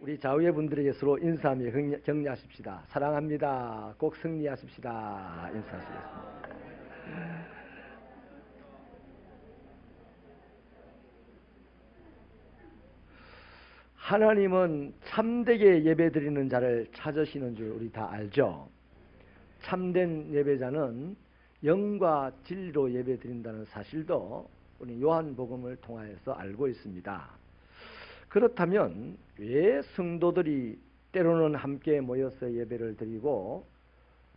우리 좌우의 분들에게 서로 인사하며 격려하십시다. 사랑합니다. 꼭 승리하십시다. 인사하시겠습니다. 하나님은 참되게 예배드리는 자를 찾으시는 줄 우리 다 알죠. 참된 예배자는 영과 진리로 예배드린다는 사실도 우리 요한복음을 통하여서 알고 있습니다. 그렇다면 왜 성도들이 때로는 함께 모여서 예배를 드리고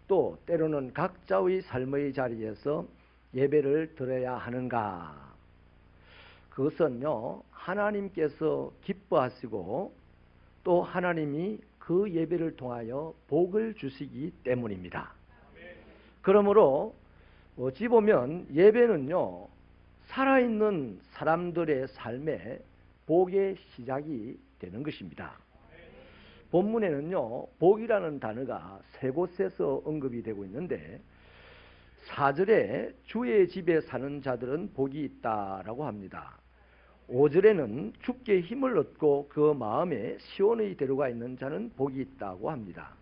또 때로는 각자의 삶의 자리에서 예배를 드려야 하는가? 그것은요, 하나님께서 기뻐하시고 또 하나님이 그 예배를 통하여 복을 주시기 때문입니다. 그러므로 어찌 보면 예배는요, 살아있는 사람들의 삶의 복의 시작이 되는 것입니다. 본문에는요, 복이라는 단어가 세 곳에서 언급이 되고 있는데 4절에 주의 집에 사는 자들은 복이 있다라고 합니다. 5절에는 주께 힘을 얻고 그 마음에 시온의 대로가 있는 자는 복이 있다고 합니다.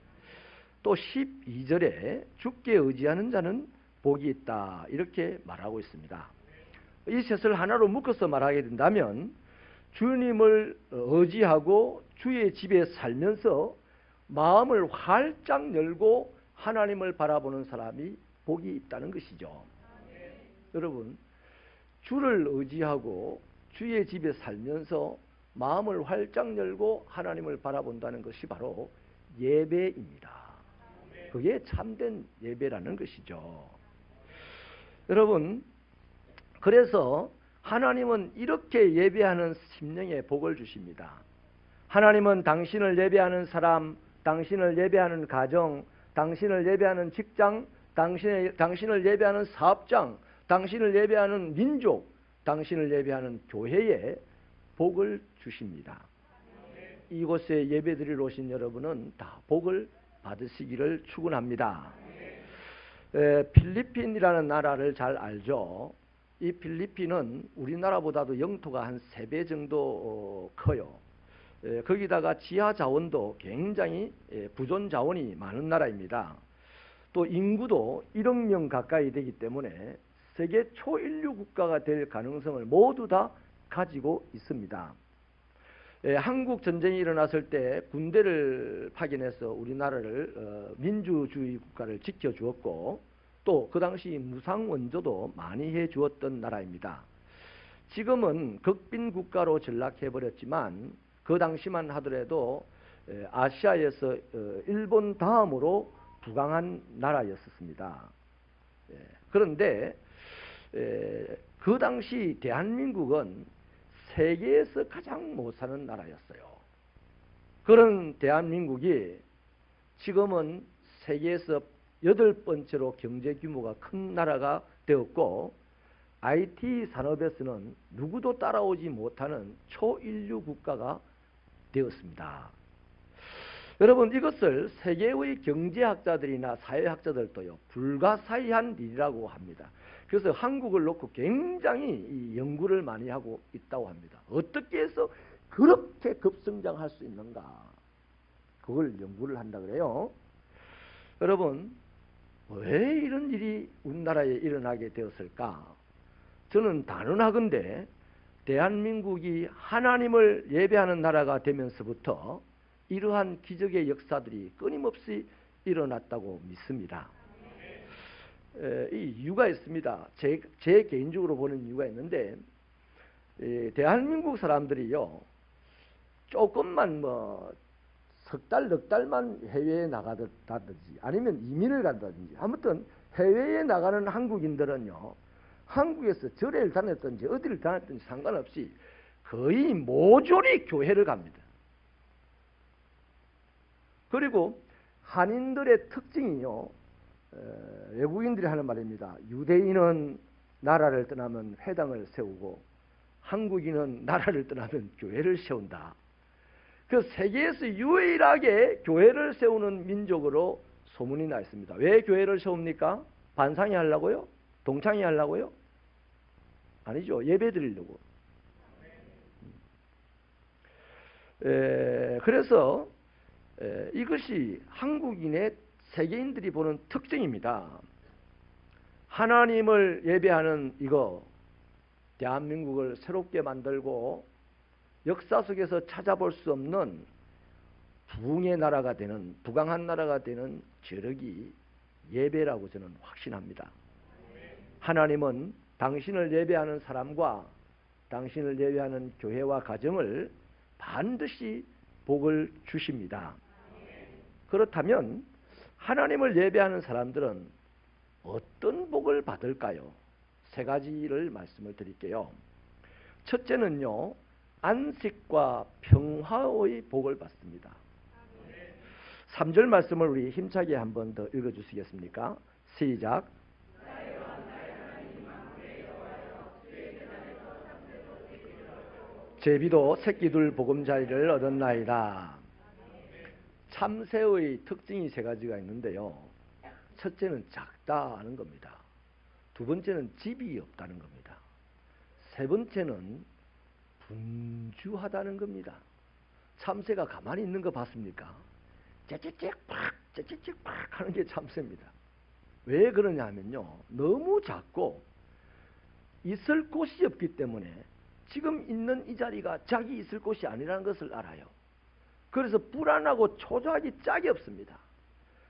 또 12절에 주께 의지하는 자는 복이 있다 이렇게 말하고 있습니다. 이 셋을 하나로 묶어서 말하게 된다면 주님을 의지하고 주의 집에 살면서 마음을 활짝 열고 하나님을 바라보는 사람이 복이 있다는 것이죠. 여러분, 주를 의지하고 주의 집에 살면서 마음을 활짝 열고 하나님을 바라본다는 것이 바로 예배입니다. 그게 참된 예배라는 것이죠. 여러분, 그래서 하나님은 이렇게 예배하는 심령에 복을 주십니다. 하나님은 당신을 예배하는 사람, 당신을 예배하는 가정, 당신을 예배하는 직장, 당신을 예배하는 사업장, 당신을 예배하는 민족, 당신을 예배하는 교회에 복을 주십니다. 이곳에 예배드리러 오신 여러분은 다 복을 받으시기를 축원합니다. 필리핀이라는 나라를 잘 알죠. 이 필리핀은 우리나라보다도 영토가 한 3배 정도 커요. 거기다가 지하 자원도 굉장히 부존 자원이 많은 나라입니다. 또 인구도 1억 명 가까이 되기 때문에 세계 초인류 국가가 될 가능성을 모두 다 가지고 있습니다. 한국 전쟁이 일어났을 때 군대를 파견해서 우리나라를 민주주의 국가를 지켜주었고 또 그 당시 무상 원조도 많이 해주었던 나라입니다. 지금은 극빈 국가로 전락해버렸지만 그 당시만 하더라도 아시아에서 일본 다음으로 부강한 나라였습니다. 그런데 그 당시 대한민국은 세계에서 가장 못 사는 나라였어요. 그런 대한민국이 지금은 세계에서 8번째로 경제 규모가 큰 나라가 되었고 IT 산업에서는 누구도 따라오지 못하는 초인류 국가가 되었습니다. 여러분, 이것을 세계의 경제학자들이나 사회학자들도요, 불가사의한 일이라고 합니다. 그래서 한국을 놓고 굉장히 연구를 많이 하고 있다고 합니다. 어떻게 해서 그렇게 급성장할 수 있는가? 그걸 연구를 한다 그래요. 여러분, 왜 이런 일이 우리나라에 일어나게 되었을까? 저는 단언하건대 대한민국이 하나님을 예배하는 나라가 되면서부터 이러한 기적의 역사들이 끊임없이 일어났다고 믿습니다. 이 이유가 있습니다. 제 개인적으로 보는 이유가 있는데 대한민국 사람들이요, 조금만 석 달, 넉 달만 해외에 나가다든지 아니면 이민을 간다든지 아무튼 해외에 나가는 한국인들은요, 한국에서 절에를 다녔든지 어디를 다녔든지 상관없이 거의 모조리 교회를 갑니다. 그리고 한인들의 특징이요, 외국인들이 하는 말입니다. 유대인은 나라를 떠나면 회당을 세우고 한국인은 나라를 떠나면 교회를 세운다. 그 세계에서 유일하게 교회를 세우는 민족으로 소문이 나 있습니다. 왜 교회를 세웁니까? 반상회 하려고요? 동창회 하려고요? 아니죠. 예배 드리려고. 그래서 이것이 한국인의 세계인들이 보는 특징입니다. 하나님을 예배하는 이거 대한민국을 새롭게 만들고 역사 속에서 찾아볼 수 없는 부흥의 나라가 되는, 부강한 나라가 되는 저력이 예배라고 저는 확신합니다. 하나님은 당신을 예배하는 사람과 당신을 예배하는 교회와 가정을 반드시 복을 주십니다. 그렇다면 하나님을 예배하는 사람들은 어떤 복을 받을까요? 세 가지를 말씀을 드릴게요. 첫째는요, 안식과 평화의 복을 받습니다. 3절 말씀을 우리 힘차게 한 번 더 읽어주시겠습니까? 시작. 제비도 새끼둘 보금자리를 얻었나이다. 참새의 특징이 세 가지가 있는데요. 첫째는 작다는 겁니다. 두 번째는 집이 없다는 겁니다. 세 번째는 분주하다는 겁니다. 참새가 가만히 있는 거 봤습니까? 째째째팍 째째째팍 하는 게 참새입니다. 왜 그러냐 하면요, 너무 작고 있을 곳이 없기 때문에 지금 있는 이 자리가 자기 있을 곳이 아니라는 것을 알아요. 그래서 불안하고 초조하기 짝이 없습니다.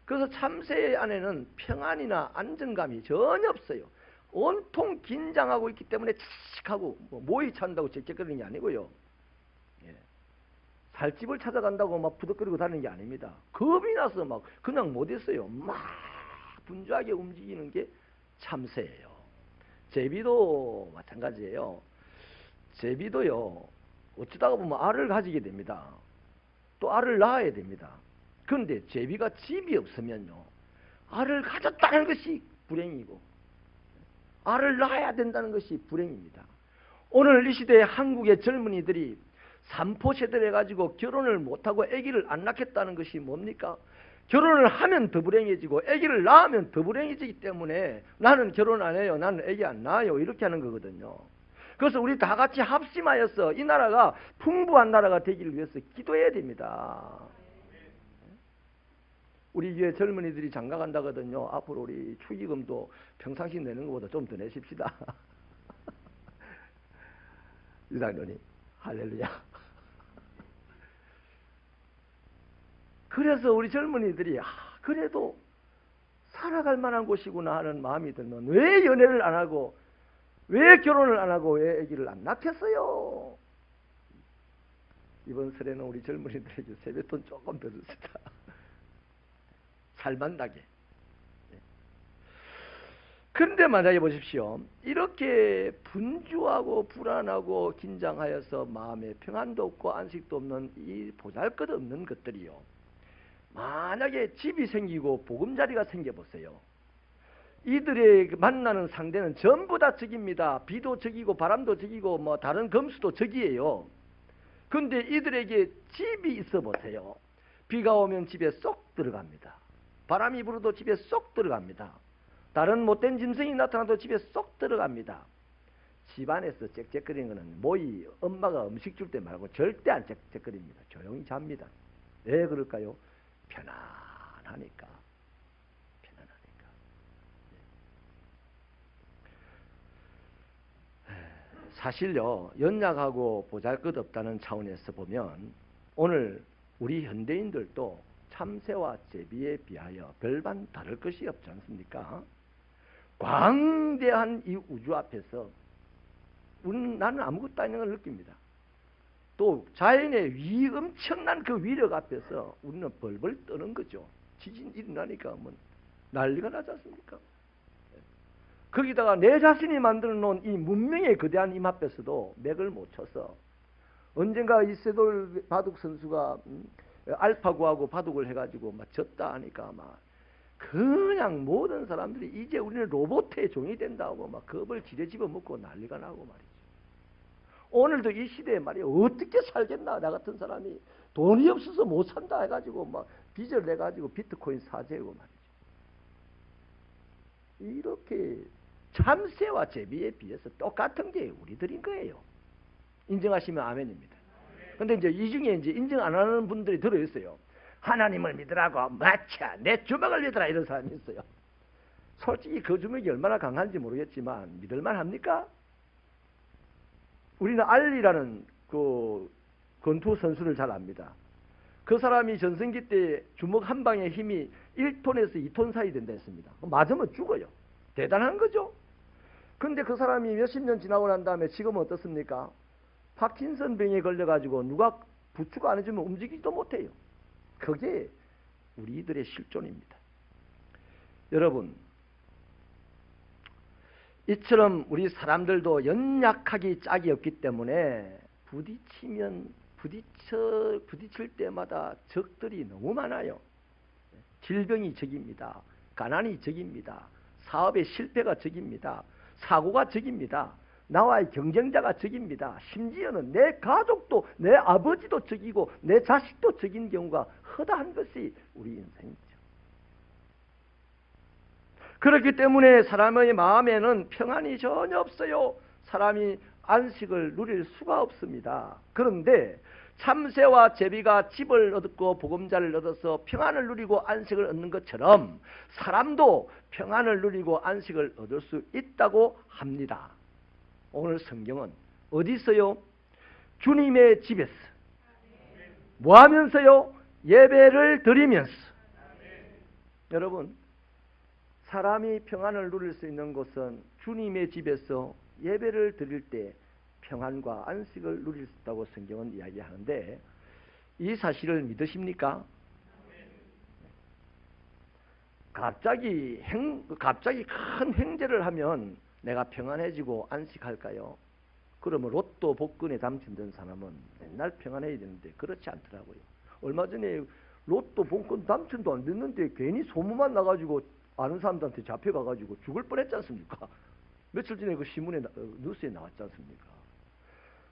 그래서 참새의 안에는 평안이나 안정감이 전혀 없어요. 온통 긴장하고 있기 때문에 칙칙하고 모이 찬다고 짹짹거리는 게 아니고요. 살집을 찾아간다고 막 부득거리고 다니는 게 아닙니다. 겁이 나서 막 그냥 못 있어요. 막 분주하게 움직이는 게 참새예요. 제비도 마찬가지예요. 제비도요, 어쩌다가 보면 알을 가지게 됩니다. 또 알을 낳아야 됩니다. 그런데 제비가 집이 없으면요, 알을 가졌다는 것이 불행이고 알을 낳아야 된다는 것이 불행입니다. 오늘 이 시대에 한국의 젊은이들이 삼포세대를 해가지고 결혼을 못하고 아기를 안 낳겠다는 것이 뭡니까? 결혼을 하면 더 불행해지고 아기를 낳으면 더 불행해지기 때문에 나는 결혼 안 해요, 나는 아기 안 낳아요, 이렇게 하는 거거든요. 그래서 우리 다 같이 합심하여서 이 나라가 풍부한 나라가 되기를 위해서 기도해야 됩니다. 우리 교회 젊은이들이 장가 간다거든요. 앞으로 우리 축의금도 평상시 내는 것보다 좀 더 내십시다. 유당론이 할렐루야. 그래서 우리 젊은이들이 그래도 살아갈 만한 곳이구나 하는 마음이 들면 왜 연애를 안 하고 왜 결혼을 안 하고 왜 아기를 안 낳겠어요? 이번 설에는 우리 젊은이들에게 세뱃돈 조금 더 줍시다. 잘 만나게. 그런데 만약에 보십시오. 이렇게 분주하고 불안하고 긴장하여서 마음에 평안도 없고 안식도 없는 이 보잘것없는 것들이요, 만약에 집이 생기고 보금자리가 생겨보세요. 이들의 만나는 상대는 전부 다 적입니다. 비도 적이고 바람도 적이고 뭐 다른 검수도 적이에요. 그런데 이들에게 집이 있어 보세요. 비가 오면 집에 쏙 들어갑니다. 바람이 불어도 집에 쏙 들어갑니다. 다른 못된 짐승이 나타나도 집에 쏙 들어갑니다. 집안에서 짹짹거리는 것은 모이 엄마가 음식 줄 때 말고 절대 안 짹짹거립니다. 조용히 잡니다. 왜 그럴까요? 편안하니까. 편안하니까. 사실요, 연약하고 보잘것없다는 차원에서 보면 오늘 우리 현대인들도 참새와 제비에 비하여 별반 다를 것이 없지 않습니까? 광대한 이 우주 앞에서 나는 아무것도 아닌 걸 느낍니다. 또 자연의 엄청난 그 위력 앞에서 우리는 벌벌 떠는 거죠. 지진 일어나니까 뭐 난리가 나지 않습니까? 거기다가 내 자신이 만들어 놓은 이 문명의 거대한 힘 앞에서도 맥을 못 쳐서 언젠가 이세돌 바둑 선수가 알파고하고 바둑을 해가지고 막 졌다 하니까 막 그냥 모든 사람들이 이제 우리는 로봇의 종이 된다고 막 겁을 지레집어 먹고 난리가 나고 말이죠. 오늘도 이 시대에 말이야, 어떻게 살겠나, 나 같은 사람이 돈이 없어서 못 산다 해가지고 막 빚을 내가지고 비트코인 사재고 말이죠. 이렇게 참새와 제비에 비해서 똑같은 게 우리들인 거예요. 인정하시면 아멘입니다. 근데 이제 이 중에 이제 인정 안 하는 분들이 들어있어요. 하나님을 믿으라고, 마차, 내 주먹을 믿으라, 이런 사람이 있어요. 솔직히 그 주먹이 얼마나 강한지 모르겠지만, 믿을만 합니까? 우리는 알리라는 그 권투 선수를 잘 압니다. 그 사람이 전성기 때 주먹 한 방의 힘이 1톤에서 2톤 사이 된다 했습니다. 맞으면 죽어요. 대단한 거죠. 근데 그 사람이 몇십 년 지나고 난 다음에 지금은 어떻습니까? 파킨슨 병에 걸려가지고 누가 부축 안 해주면 움직이지도 못해요. 그게 우리들의 실존입니다. 여러분, 이처럼 우리 사람들도 연약하기 짝이 없기 때문에 부딪힐 때마다 적들이 너무 많아요. 질병이 적입니다. 가난이 적입니다. 사업의 실패가 적입니다. 사고가 적입니다. 나와의 경쟁자가 적입니다. 심지어는 내 가족도, 내 아버지도 적이고 내 자식도 적인 경우가 허다한 것이 우리 인생이죠. 그렇기 때문에 사람의 마음에는 평안이 전혀 없어요. 사람이 안식을 누릴 수가 없습니다. 그런데 참새와 제비가 집을 얻고 보금자를 얻어서 평안을 누리고 안식을 얻는 것처럼 사람도 평안을 누리고 안식을 얻을 수 있다고 합니다. 오늘 성경은 어디서요? 주님의 집에서. 뭐 하면서요? 예배를 드리면서. 여러분, 사람이 평안을 누릴 수 있는 곳은 주님의 집에서 예배를 드릴 때 평안과 안식을 누릴 수 있다고 성경은 이야기하는데, 이 사실을 믿으십니까? 갑자기 큰 횡재를 하면 내가 평안해지고 안식할까요? 그러면 로또 복권에 당첨된 사람은 맨날 평안해야 되는데 그렇지 않더라고요. 얼마 전에 로또 복권 당첨도 안 됐는데 괜히 소문만 나가지고 아는 사람들한테 잡혀가가지고 죽을 뻔했지 않습니까? 며칠 전에 그 신문에 뉴스에 나왔지 않습니까?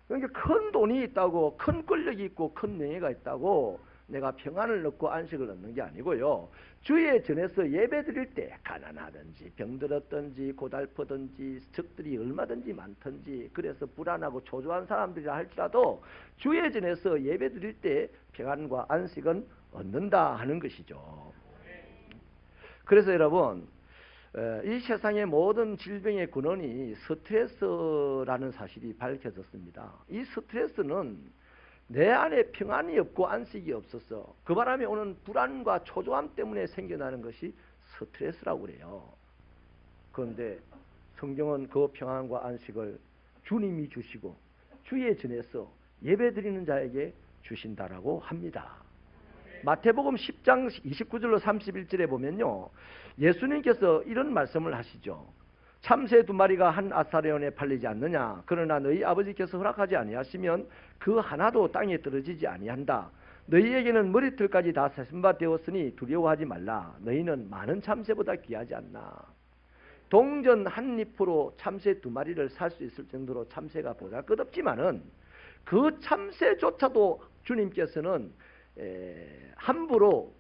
그러니까 큰 돈이 있다고, 큰 권력이 있고 큰 명예가 있다고 내가 평안을 얻고 안식을 얻는 게 아니고요. 주의 전에서 예배 드릴 때 가난하든지 병들었든지 고달프든지 적들이 얼마든지 많든지 그래서 불안하고 초조한 사람들이라 할지라도 주의 전에서 예배 드릴 때 평안과 안식은 얻는다 하는 것이죠. 그래서 여러분, 이 세상의 모든 질병의 근원이 스트레스라는 사실이 밝혀졌습니다. 이 스트레스는 내 안에 평안이 없고 안식이 없어서 그 바람에 오는 불안과 초조함 때문에 생겨나는 것이 스트레스라고 그래요. 그런데 성경은 그 평안과 안식을 주님이 주시고 주의 전에서 예배드리는 자에게 주신다라고 합니다. 마태복음 10장 29절로 31절에 보면요, 예수님께서 이런 말씀을 하시죠. 참새 2마리가 한 아사레온에 팔리지 않느냐? 그러나 너희 아버지께서 허락하지 아니하시면 그 하나도 땅에 떨어지지 아니한다. 너희에게는 머리털까지 다 세신 바 되었으니 두려워하지 말라. 너희는 많은 참새보다 귀하지 않나? 동전 한 잎으로 참새 2마리를 살 수 있을 정도로 참새가 보잘것없지만은 그 참새조차도 주님께서는 함부로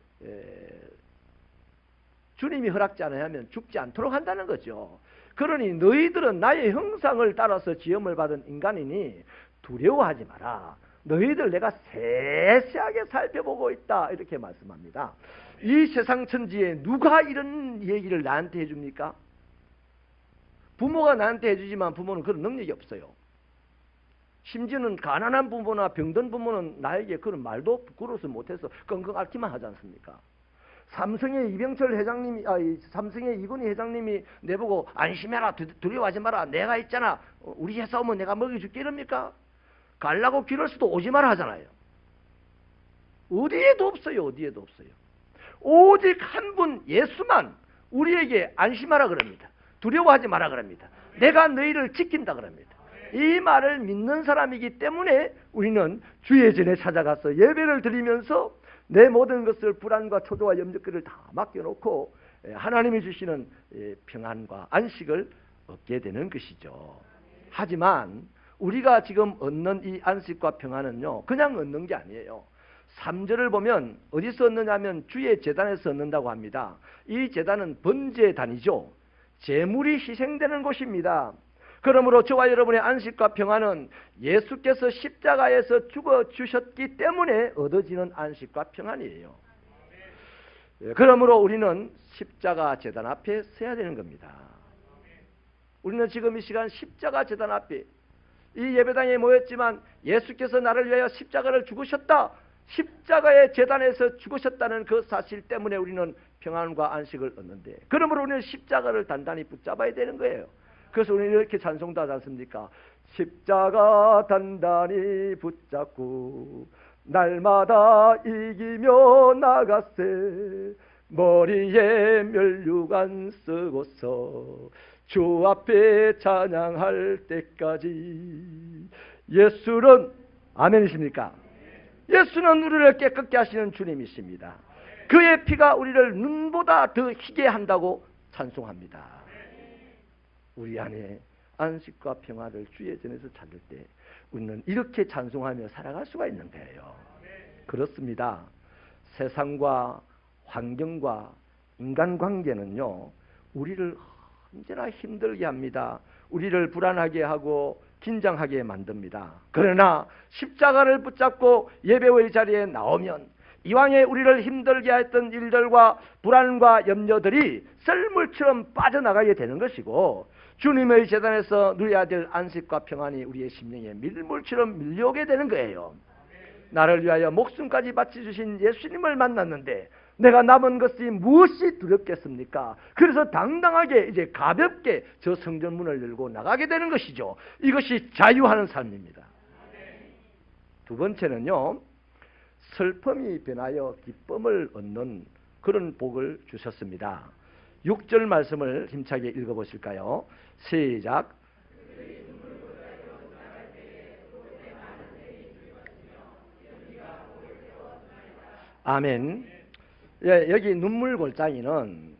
주님이 허락지 않아야 하면 죽지 않도록 한다는 거죠. 그러니 너희들은 나의 형상을 따라서 지음을 받은 인간이니 두려워하지 마라. 너희들 내가 세세하게 살펴보고 있다. 이렇게 말씀합니다. 이 세상 천지에 누가 이런 얘기를 나한테 해줍니까? 부모가 나한테 해주지만 부모는 그런 능력이 없어요. 심지어는 가난한 부모나 병든 부모는 나에게 그런 말도 부끄러워서 못해서 끙끙 앓기만 하지 않습니까? 삼성의 삼성의 이건희 회장님이 내보고 안심해라, 두려워하지 마라, 내가 있잖아, 우리 회사 오면 내가 먹여줄게 이럽니까? 갈라고 기럴수도 오지 마라 하잖아요. 어디에도 없어요. 어디에도 없어요. 오직 한 분 예수만 우리에게 안심하라 그럽니다. 두려워하지 마라 그럽니다. 내가 너희를 지킨다 그럽니다. 이 말을 믿는 사람이기 때문에 우리는 주의 전에 찾아가서 예배를 드리면서 내 모든 것을 불안과 초조와 염려거리를 다 맡겨놓고 하나님이 주시는 평안과 안식을 얻게 되는 것이죠. 하지만 우리가 지금 얻는 이 안식과 평안은요, 그냥 얻는 게 아니에요. 3절을 보면 어디서 얻느냐면 주의 제단에서 얻는다고 합니다. 이 제단은 번제단이죠. 제물이 희생되는 곳입니다. 그러므로 저와 여러분의 안식과 평안은 예수께서 십자가에서 죽어주셨기 때문에 얻어지는 안식과 평안이에요. 그러므로 우리는 십자가 제단 앞에 서야 되는 겁니다. 우리는 지금 이 시간 십자가 제단 앞에 이 예배당에 모였지만 예수께서 나를 위하여 십자가를 죽으셨다. 십자가의 제단에서 죽으셨다는 그 사실 때문에 우리는 평안과 안식을 얻는데, 그러므로 우리는 십자가를 단단히 붙잡아야 되는 거예요. 그래서 우리는 이렇게 찬송도 하지 않습니까? 십자가 단단히 붙잡고 날마다 이기며 나가세, 머리에 면류관 쓰고서 주 앞에 찬양할 때까지. 예수는, 아멘이십니까? 예수는 우리를 깨끗게 하시는 주님이십니다. 그의 피가 우리를 눈보다 더 희게 한다고 찬송합니다. 우리 안에 안식과 평화를 주의 전에서 찾을 때 우리는 이렇게 찬송하며 살아갈 수가 있는 거예요. 그렇습니다. 세상과 환경과 인간관계는요, 우리를 언제나 힘들게 합니다. 우리를 불안하게 하고 긴장하게 만듭니다. 그러나 십자가를 붙잡고 예배의 자리에 나오면 이왕에 우리를 힘들게 했던 일들과 불안과 염려들이 썰물처럼 빠져나가게 되는 것이고, 주님의 제단에서 누려야 될 안식과 평안이 우리의 심령에 밀물처럼 밀려오게 되는 거예요. 나를 위하여 목숨까지 바쳐주신 예수님을 만났는데 내가 남은 것이 무엇이 두렵겠습니까? 그래서 당당하게 이제 가볍게 저 성전문을 열고 나가게 되는 것이죠. 이것이 자유하는 삶입니다. 두 번째는요, 슬픔이 변하여 기쁨을 얻는 그런 복을 주셨습니다. 6절 말씀을 힘차게 읽어보실까요? 시작. 아멘. 예, 여기 눈물 골짜기는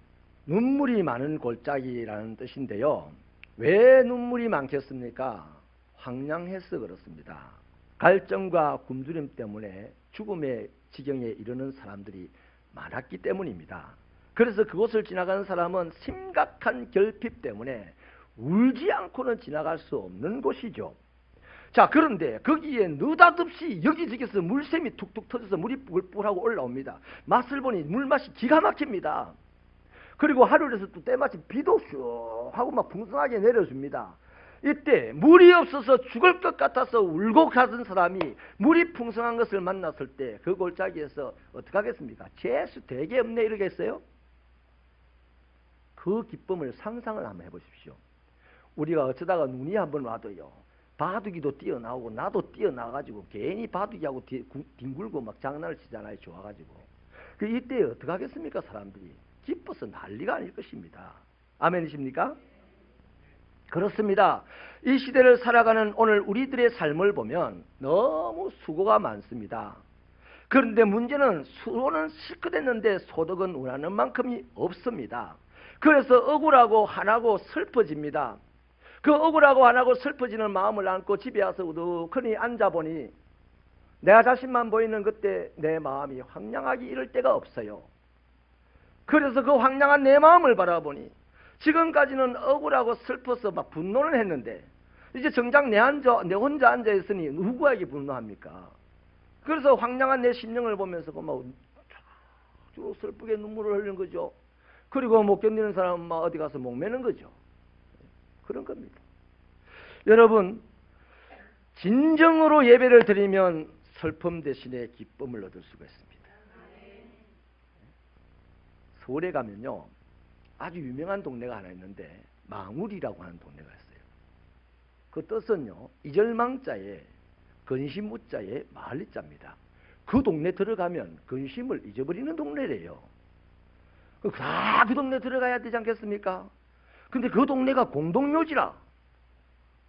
눈물이 많은 골짜기라는 뜻인데요. 왜 눈물이 많겠습니까? 황량해서 그렇습니다. 갈증과 굶주림 때문에 죽음의 지경에 이르는 사람들이 많았기 때문입니다. 그래서 그곳을 지나가는 사람은 심각한 결핍 때문에 울지 않고는 지나갈 수 없는 곳이죠. 자, 그런데 거기에 느닷없이 여기저기서 물샘이 툭툭 터져서 물이 뿔뿔하고 올라옵니다. 맛을 보니 물맛이 기가 막힙니다. 그리고 하루에서 또 때마침 비도 슉 하고 막 풍성하게 내려줍니다. 이때 물이 없어서 죽을 것 같아서 울고 가던 사람이 물이 풍성한 것을 만났을 때 그 골짜기에서 어떻게 하겠습니까? 재수 되게 없네 이러겠어요? 그 기쁨을 상상을 한번 해보십시오. 우리가 어쩌다가 눈이 한번 와도요, 바둑이도 뛰어나오고 나도 뛰어나가지고 괜히 바둑이하고 뒹굴고 막 장난을 치잖아요. 좋아가지고. 이때 어떻게 하겠습니까? 사람들이 기뻐서 난리가 아닐 것입니다. 아멘이십니까? 그렇습니다. 이 시대를 살아가는 오늘 우리들의 삶을 보면 너무 수고가 많습니다. 그런데 문제는 수고는 실컷 했는데 소득은 원하는 만큼이 없습니다. 그래서 억울하고 화나고 슬퍼집니다. 그 억울하고 화나고 슬퍼지는 마음을 안고 집에 와서 우두커니 앉아보니 내가 자신만 보이는 그때 내 마음이 황량하기 이를 데가 없어요. 그래서 그 황량한 내 마음을 바라보니 지금까지는 억울하고 슬퍼서 막 분노를 했는데 이제 정작 내 혼자 앉아있으니 누구에게 분노합니까? 그래서 황량한 내 심령을 보면서 막 주로 슬프게 눈물을 흘리는 거죠. 그리고 못 견디는 사람은 막 어디 가서 목매는 거죠. 그런 겁니다. 여러분, 진정으로 예배를 드리면 슬픔 대신에 기쁨을 얻을 수가 있습니다. 서울에 가면요, 아주 유명한 동네가 하나 있는데 망울이라고 하는 동네가 있어요. 그 뜻은요, 이절망자에 근심무자에 마을리자입니다. 그 동네 들어가면 근심을 잊어버리는 동네래요. 다 그 동네 들어가야 되지 않겠습니까? 근데 그 동네가 공동묘지라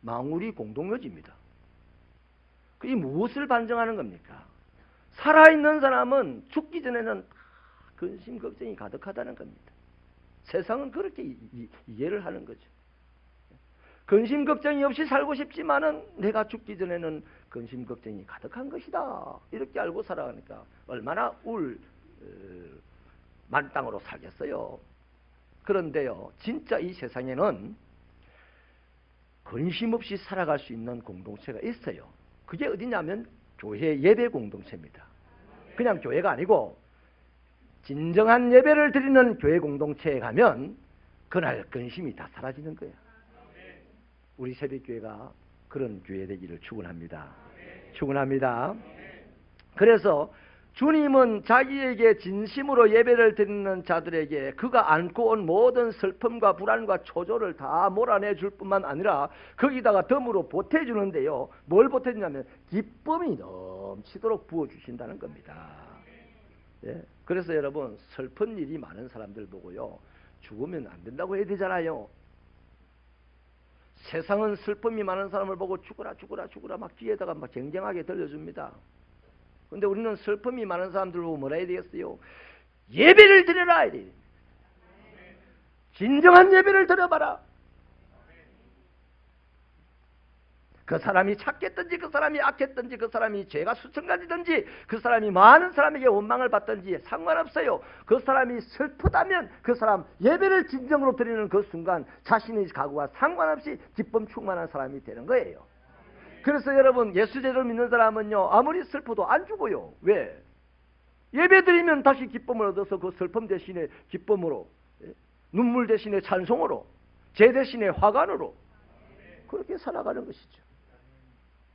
망울이 공동묘지입니다. 그게 무엇을 반증하는 겁니까? 살아있는 사람은 죽기 전에는 근심 걱정이 가득하다는 겁니다. 세상은 그렇게 이해를 하는 거죠. 근심 걱정이 없이 살고 싶지만은 내가 죽기 전에는 근심 걱정이 가득한 것이다. 이렇게 알고 살아가니까 얼마나 만땅으로 살겠어요. 그런데요, 진짜 이 세상에는 근심 없이 살아갈 수 있는 공동체가 있어요. 그게 어디냐면 교회 예배 공동체입니다. 그냥 교회가 아니고 진정한 예배를 드리는 교회 공동체에 가면 그날 근심이 다 사라지는 거예요. 우리 새벽교회가 그런 교회 되기를 축원합니다. 축원합니다. 그래서 주님은 자기에게 진심으로 예배를 드리는 자들에게 그가 안고 온 모든 슬픔과 불안과 초조를 다 몰아내줄 뿐만 아니라 거기다가 덤으로 보태주는데요. 뭘 보태주냐면 기쁨이 넘치도록 부어주신다는 겁니다. 예? 그래서 여러분 슬픈 일이 많은 사람들 보고요. 죽으면 안 된다고 해야 되잖아요. 세상은 슬픔이 많은 사람을 보고 죽어라 죽어라 죽어라 막 뒤에다가 막 쟁쟁하게 들려줍니다. 근데 우리는 슬픔이 많은 사람들 보고 뭐라 해야 되겠어요? 예배를 드려라 해야 돼. 진정한 예배를 드려봐라. 그 사람이 착했든지 그 사람이 악했든지 그 사람이 죄가 수천 가지든지 그 사람이 많은 사람에게 원망을 받든지 상관없어요. 그 사람이 슬프다면 그 사람 예배를 진정으로 드리는 그 순간 자신의 각오와 상관없이 기쁨 충만한 사람이 되는 거예요. 그래서 여러분 예수제를 믿는 사람은요 아무리 슬퍼도 안 죽어요. 왜? 예배 드리면 다시 기쁨을 얻어서 그 슬픔 대신에 기쁨으로, 눈물 대신에 찬송으로, 죄 대신에 화관으로 그렇게 살아가는 것이죠.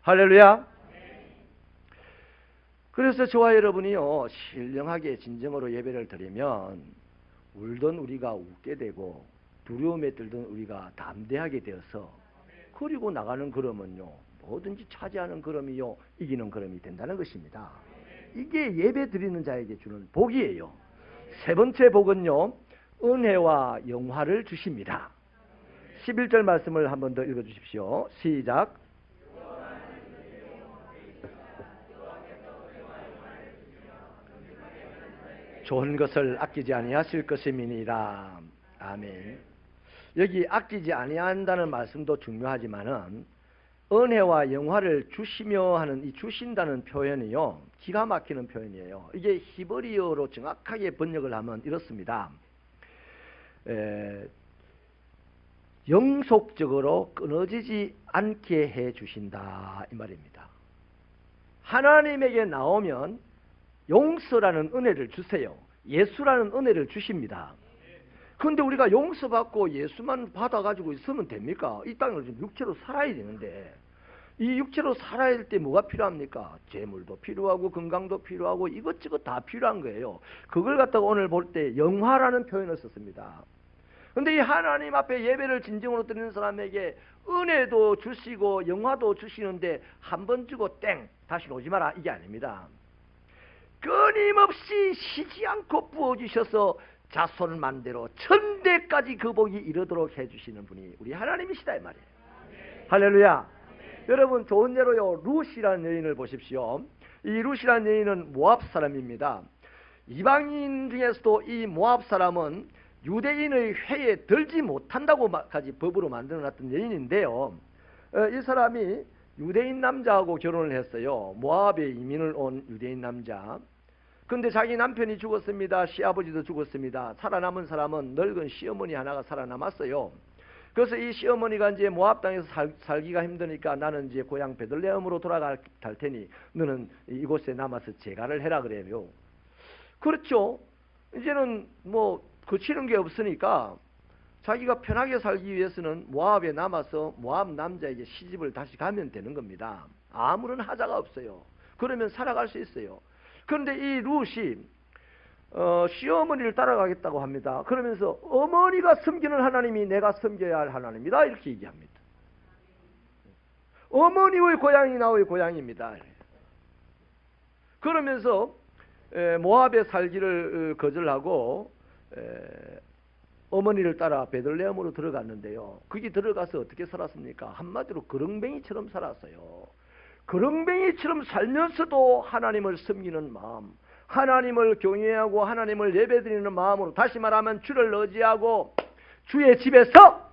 할렐루야. 그래서 저와 여러분이요 신령하게 진정으로 예배를 드리면 울던 우리가 웃게 되고 두려움에 들던 우리가 담대하게 되어서 그리고 나가는 걸음은요 뭐든지 차지하는 걸음이요 이기는 걸음이 된다는 것입니다. 이게 예배 드리는 자에게 주는 복이에요. 세 번째 복은요 은혜와 영화를 주십니다. 11절 말씀을 한 번 더 읽어주십시오. 시작. 좋은 것을 아끼지 아니하실 것임이니라. 아멘. 여기 아끼지 아니한다는 말씀도 중요하지만은 은혜와 영화를 주시며 하는 이 주신다는 표현이요 기가 막히는 표현이에요. 이게 히브리어로 정확하게 번역을 하면 이렇습니다. 영속적으로 끊어지지 않게 해 주신다 이 말입니다. 하나님에게 나오면 용서라는 은혜를 주세요. 예수라는 은혜를 주십니다. 그런데 우리가 용서받고 예수만 받아가지고 있으면 됩니까? 이 땅을 육체로 살아야 되는데 이 육체로 살아야 할 때 뭐가 필요합니까? 재물도 필요하고 건강도 필요하고 이것저것 다 필요한 거예요. 그걸 갖다가 오늘 볼 때 영화라는 표현을 썼습니다. 그런데 이 하나님 앞에 예배를 진정으로 드리는 사람에게 은혜도 주시고 영화도 주시는데 한 번 주고 땡 다시 오지 마라 이게 아닙니다. 끊임없이 쉬지 않고 부어주셔서 자손만대로 천대까지 그 복이 이르도록 해주시는 분이 우리 하나님이시다 이 말이에요. 할렐루야. 여러분 좋은 예로요 룻이라는 여인을 보십시오. 이 룻이라는 여인은 모압 사람입니다. 이방인 중에서도 이 모압 사람은 유대인의 회에 들지 못한다고까지 법으로 만들어놨던 여인인데요. 이 사람이 유대인 남자하고 결혼을 했어요. 모압에 이민을 온 유대인 남자. 근데 자기 남편이 죽었습니다. 시아버지도 죽었습니다. 살아남은 사람은 늙은 시어머니 하나가 살아남았어요. 그래서 이 시어머니가 이제 모압 땅에서 살기가 힘드니까 나는 이제 고향 베들레헴으로 돌아갈 테니 너는 이곳에 남아서 재간을 해라 그래요. 그렇죠. 이제는 뭐 거치는 게 없으니까 자기가 편하게 살기 위해서는 모압에 남아서 모압 남자에게 시집을 다시 가면 되는 겁니다. 아무런 하자가 없어요. 그러면 살아갈 수 있어요. 그런데 이 룻이 시어머니를 따라가겠다고 합니다. 그러면서 어머니가 섬기는 하나님이 내가 섬겨야 할 하나님이다 이렇게 얘기합니다. 어머니의 고향이 나의 고향입니다. 그러면서 모압에 살기를 거절하고 어머니를 따라 베들레헴으로 들어갔는데요. 거기 들어가서 어떻게 살았습니까? 한마디로 그렁뱅이처럼 살았어요. 그렁뱅이처럼 살면서도 하나님을 섬기는 마음, 하나님을 경외하고 하나님을 예배드리는 마음으로, 다시 말하면 주를 의지하고 주의 집에서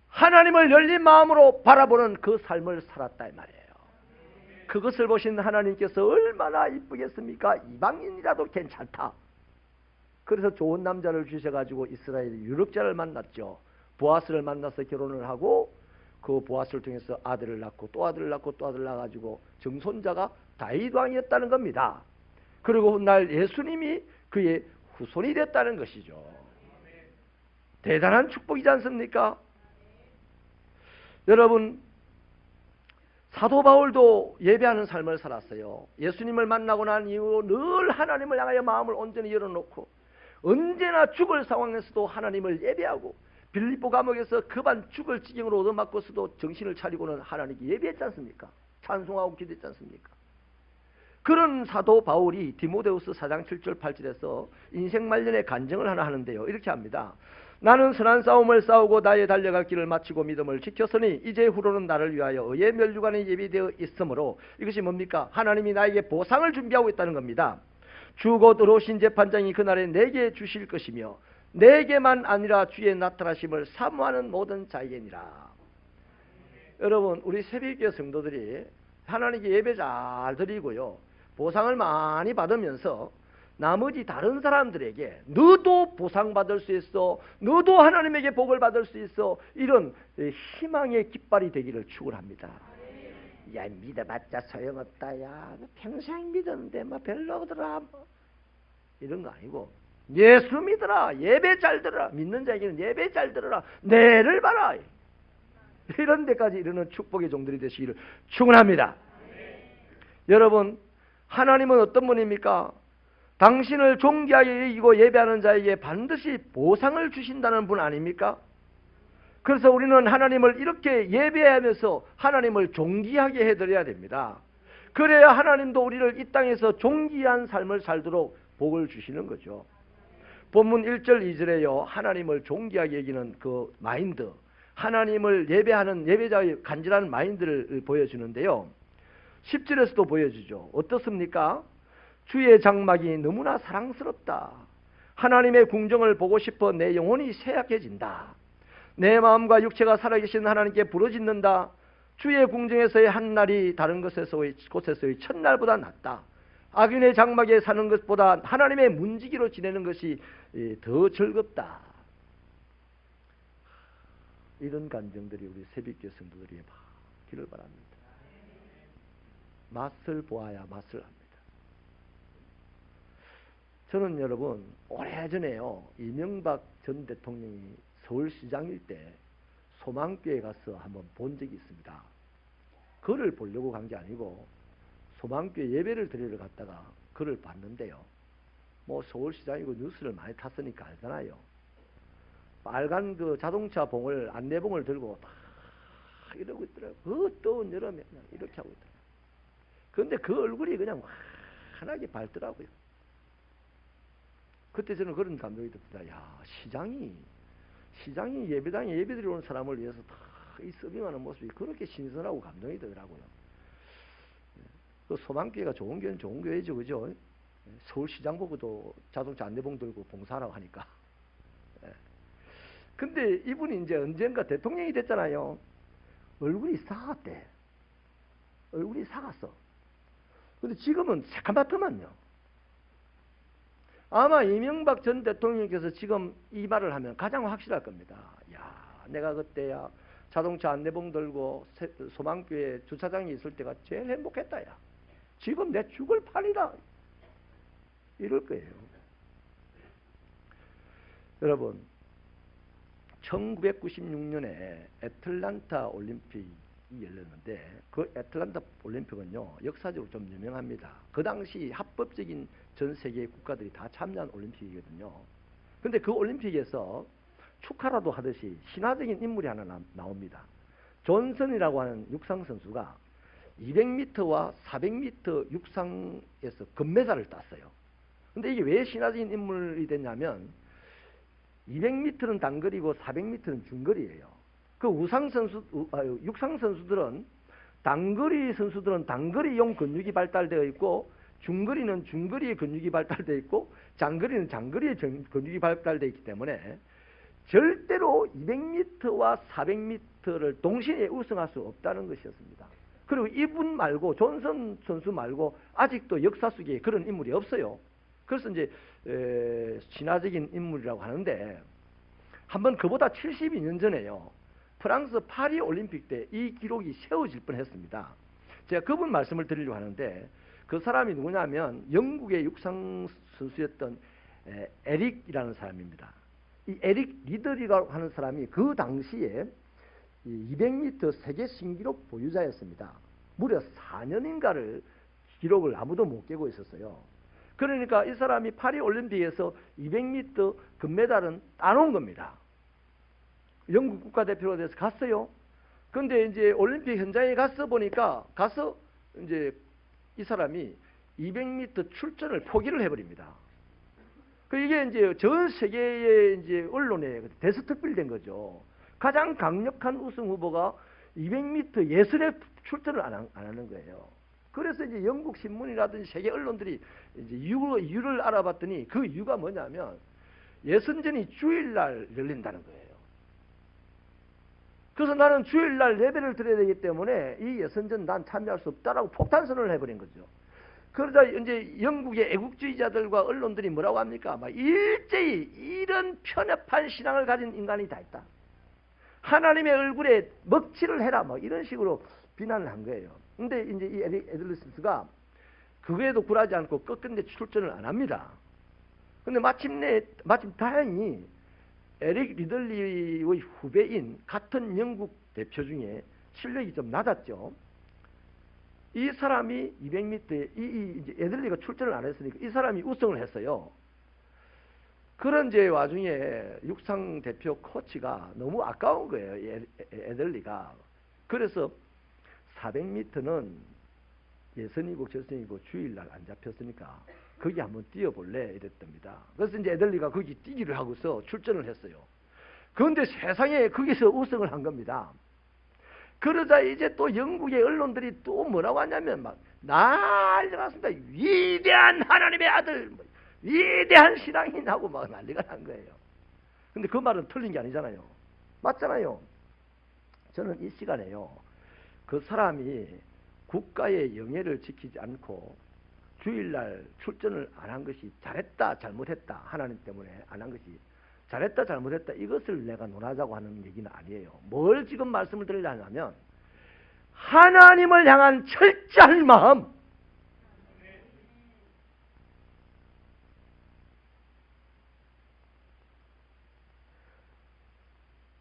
하나님을 열린 마음으로 바라보는 그 삶을 살았다 이 말이에요. 그것을 보신 하나님께서 얼마나 이쁘겠습니까? 이방인이라도 괜찮다. 그래서 좋은 남자를 주셔가지고 이스라엘 유력자를 만났죠. 보아스를 만나서 결혼을 하고 그 보아스를 통해서 아들을 낳고 또 아들을 낳고 또 아들을 낳아가지고 정손자가 다윗 왕이었다는 겁니다. 그리고 훗날 예수님이 그의 후손이 됐다는 것이죠. 대단한 축복이지 않습니까? 여러분, 사도 바울도 예배하는 삶을 살았어요. 예수님을 만나고 난 이후 늘 하나님을 향하여 마음을 온전히 열어놓고 언제나 죽을 상황에서도 하나님을 예배하고, 빌립보 감옥에서 급한 죽을 지경으로 얻어맞고서도 정신을 차리고는 하나님께 예배했지 않습니까? 찬송하고 기도했지 않습니까? 그런 사도 바울이 디모데후서 4장 7절 8절에서 인생 말년의 간증을 하나 하는데요. 이렇게 합니다. 나는 선한 싸움을 싸우고 나의 달려갈 길을 마치고 믿음을 지켰으니 이제 후로는 나를 위하여 의의 면류관이 예비되어 있으므로, 이것이 뭡니까? 하나님이 나에게 보상을 준비하고 있다는 겁니다. 주 곧 의로우신 재판장이 그날에 내게 주실 것이며 내게만 아니라 주의 나타나심을 사모하는 모든 자에게니라. 여러분, 우리 새벽교회 성도들이 하나님께 예배 잘 드리고요, 보상을 많이 받으면서 나머지 다른 사람들에게 너도 보상받을 수 있어, 너도 하나님에게 복을 받을 수 있어, 이런 희망의 깃발이 되기를 축원합니다. 야, 믿어봤자 소용없다. 야, 평생 믿었는데 뭐 별로더라. 이런 거 아니고, 예수 믿어라. 예배 잘 들어라. 믿는 자에게는 예배 잘 들어라. 내를 봐라. 이런 데까지 이르는 축복의 종들이 되시기를 축원합니다. 여러분, 하나님은 어떤 분입니까? 당신을 존귀하게 여기고 예배하는 자에게 반드시 보상을 주신다는 분 아닙니까? 그래서 우리는 하나님을 이렇게 예배하면서 하나님을 존귀하게 해드려야 됩니다. 그래야 하나님도 우리를 이 땅에서 존귀한 삶을 살도록 복을 주시는 거죠. 본문 1절 2절에요, 하나님을 존귀하게 여기는 그 마인드, 하나님을 예배하는 예배자의 간절한 마인드를 보여주는데요. 10절에서도 보여주죠. 어떻습니까? 주의 장막이 너무나 사랑스럽다. 하나님의 궁정을 보고 싶어 내 영혼이 쇠약해진다. 내 마음과 육체가 살아계신 하나님께 부르짖는다. 주의 궁정에서의 한 날이 다른 곳에서의 첫날보다 낫다. 악인의 장막에 사는 것보다 하나님의 문지기로 지내는 것이 더 즐겁다. 이런 감정들이 우리 새벽교회 성도들이 받기를 바랍니다. 맛을 보아야 맛을 합니다. 저는 여러분, 오래전에요, 이명박 전 대통령이 서울시장일 때 소망교회 가서 한번 본 적이 있습니다. 그를 보려고 간 게 아니고 소망교회 예배를 드리러 갔다가 그를 봤는데요. 뭐 서울시장이고 뉴스를 많이 탔으니까 알잖아요. 빨간 그 자동차 봉을, 안내봉을 들고 막 이러고 있더라고요. 그 뜨거운 여름에 이렇게 하고 있더라고요. 그런데 그 얼굴이 그냥 환하게 밝더라고요. 그때 저는 그런 감동이 듭니다. 야, 시장이 예배당에 예배드리러 오는 사람을 위해서 다 이 서빙하는 모습이 그렇게 신선하고 감동이 되더라고요. 그 소망교회가 좋은 교회는 좋은 교회죠, 그죠? 서울시장 보고도 자동차 안내봉 들고 봉사하라고 하니까. 근데 이분이 이제 언젠가 대통령이 됐잖아요. 얼굴이 삭았대. 얼굴이 삭았어. 근데 지금은 새카맣더만요. 아마 이명박 전 대통령께서 지금 이 말을 하면 가장 확실할 겁니다. 야, 내가 그때야 자동차 안내봉 들고 소망교회 주차장에 있을 때가 제일 행복했다. 야, 지금 내 죽을 판이다. 이럴 거예요. 여러분, 1996년에 애틀란타 올림픽이 열렸는데 그 애틀란타 올림픽은요, 역사적으로 좀 유명합니다. 그 당시 합법적인 전 세계 국가들이 다 참여한 올림픽이거든요. 근데 그 올림픽에서 축하라도 하듯이 신화적인 인물이 하나 나옵니다. 존슨이라고 하는 육상 선수가 200m와 400m 육상에서 금메달을 땄어요. 근데 이게 왜 신화적인 인물이 됐냐면 200m는 단거리고 400m는 중거리예요. 그 육상 선수들은 단거리용 근육이 발달되어 있고, 중거리는 중거리의 근육이 발달되어 있고, 장거리는 장거리의 근육이 발달되어 있기 때문에 절대로 200m와 400m를 동시에 우승할 수 없다는 것이었습니다. 그리고 이분 말고, 존슨 선수 말고 아직도 역사 속에 그런 인물이 없어요. 그래서 이제 신화적인 인물이라고 하는데, 한번 그보다 72년 전에요, 프랑스 파리 올림픽 때 이 기록이 세워질 뻔했습니다. 제가 그분 말씀을 드리려고 하는데 그 사람이 누구냐면 영국의 육상 선수였던 에릭이라는 사람입니다. 이 에릭 리들이라고 하는 사람이 그 당시에 200m 세계 신기록 보유자였습니다. 무려 4년인가를 기록을 아무도 못 깨고 있었어요. 그러니까 이 사람이 파리 올림픽에서 200m 금메달은 따놓은 겁니다. 영국 국가대표가 돼서 갔어요. 근데 이제 올림픽 현장에 가서 보니까 이제 이 사람이 200m 출전을 포기를 해버립니다. 이게 이제 전 세계의 이제 언론에 대스특필된 거죠. 가장 강력한 우승 후보가 200m 예선에 출전을 안 하는 거예요. 그래서 이제 영국 신문이라든지 세계 언론들이 이제 이유를 알아봤더니 그 이유가 뭐냐면 예선전이 주일날 열린다는 거예요. 그래서 나는 주일날 예배를 드려야 되기 때문에 이 예선전 난 참여할 수 없다라고 폭탄선언을 해버린 거죠. 그러자 이제 영국의 애국주의자들과 언론들이 뭐라고 합니까? 막 일제히 이런 편협한 신앙을 가진 인간이 다 있다. 하나님의 얼굴에 먹칠을 해라. 뭐 이런 식으로 비난을 한 거예요. 근데 이제 이 에릭 에들리스가 그거에도 굴하지 않고 끝끝내 출전을 안 합니다. 근데 마침 다행히 에릭 리들리의 후배인 같은 영국 대표 중에 실력이 좀 낮았죠. 이 사람이 200m에 이제 에들리가 출전을 안 했으니까 이 사람이 우승을 했어요. 그런 제 와중에 육상 대표 코치가 너무 아까운 거예요. 에들리가. 그래서 400m는 예선이고 결선이고 주일날 안 잡혔으니까 거기 한번 뛰어볼래 이랬답니다. 그래서 이제 에들리가 거기 뛰기를 하고서 출전을 했어요. 그런데 세상에 거기서 우승을 한 겁니다. 그러자 이제 또 영국의 언론들이 또 뭐라고 하냐면 막 난리가 났습니다. 위대한 하나님의 아들, 위대한 신앙인하고 막 난리가 난 거예요. 근데 그 말은 틀린 게 아니잖아요. 맞잖아요. 저는 이 시간에요. 그 사람이 국가의 영예를 지키지 않고 주일날 출전을 안 한 것이 잘했다 잘못했다 하나님 때문에 안 한 것이 잘했다 잘못했다 이것을 내가 논하자고 하는 얘기는 아니에요. 뭘 지금 말씀을 드리려 하냐면 하나님을 향한 철저한 마음,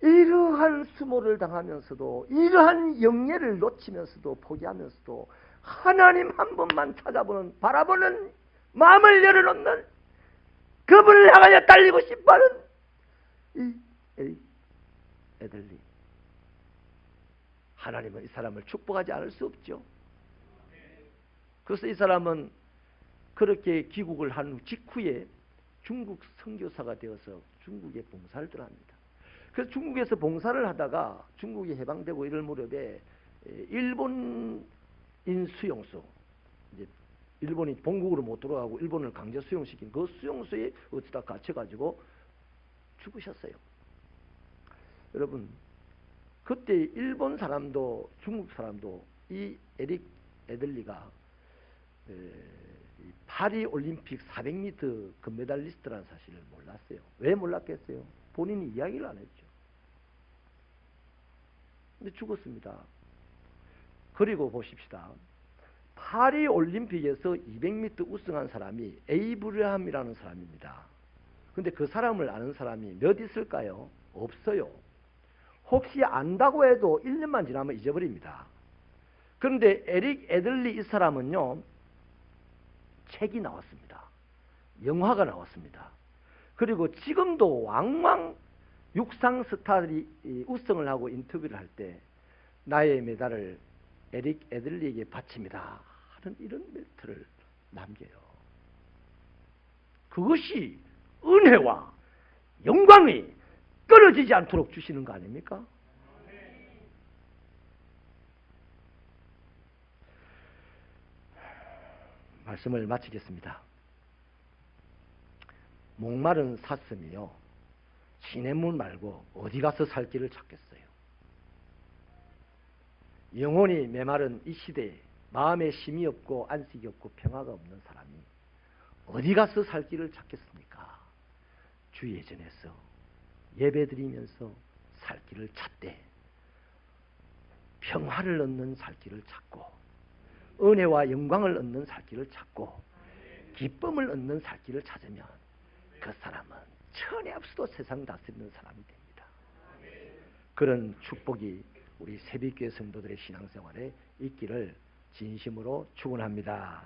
이러한 수모를 당하면서도 이러한 영예를 놓치면서도 포기하면서도 하나님 한 번만 찾아보는 바라보는 마음을 열어놓는 그분을 향하여 달리고 싶어하는 이 에들리. 하나님은 이 사람을 축복하지 않을 수 없죠. 그래서 이 사람은 그렇게 귀국을 한 직후에 중국 선교사가 되어서 중국에 봉사를 들어갑니다. 그래서 중국에서 봉사를 하다가 중국이 해방되고 이럴 무렵에 일본인 수용소, 이제 일본이 본국으로 못 들어가고 일본을 강제 수용시킨 그 수용소에 어쩌다 갇혀가지고 죽으셨어요. 여러분, 그때 일본 사람도 중국 사람도 이 에릭 에들리가 파리 올림픽 400m 금메달리스트라는 사실을 몰랐어요. 왜 몰랐겠어요? 본인이 이야기를 안 했죠. 근데 죽었습니다. 그리고 보십시다. 파리 올림픽에서 200m 우승한 사람이 에이브라함이라는 사람입니다. 근데 그 사람을 아는 사람이 몇 있을까요? 없어요. 혹시 안다고 해도 1년만 지나면 잊어버립니다. 그런데 에릭 에들리 이 사람은요, 책이 나왔습니다. 영화가 나왔습니다. 그리고 지금도 왕왕 육상 스타들이 우승을 하고 인터뷰를 할 때 나의 메달을 에릭 에들리에게 바칩니다 하는 이런 멘트를 남겨요. 그것이 은혜와 영광이 끊어지지 않도록 주시는 거 아닙니까? 말씀을 마치겠습니다. 목마른 사슴이요, 시냇물 말고 어디 가서 살 길을 찾겠어요. 영혼이 메마른 이 시대에 마음에 쉼이 없고 안식이 없고 평화가 없는 사람이 어디 가서 살 길을 찾겠습니까? 주 예전에서 예배드리면서 살 길을 찾되 평화를 얻는 살 길을 찾고 은혜와 영광을 얻는 살 길을 찾고 기쁨을 얻는 살 길을 찾으면 그 사람은 천에 없어도 세상 다스리는 사람이 됩니다. 그런 축복이 우리 새벽교회 성도들의 신앙생활에 있기를 진심으로 축원합니다.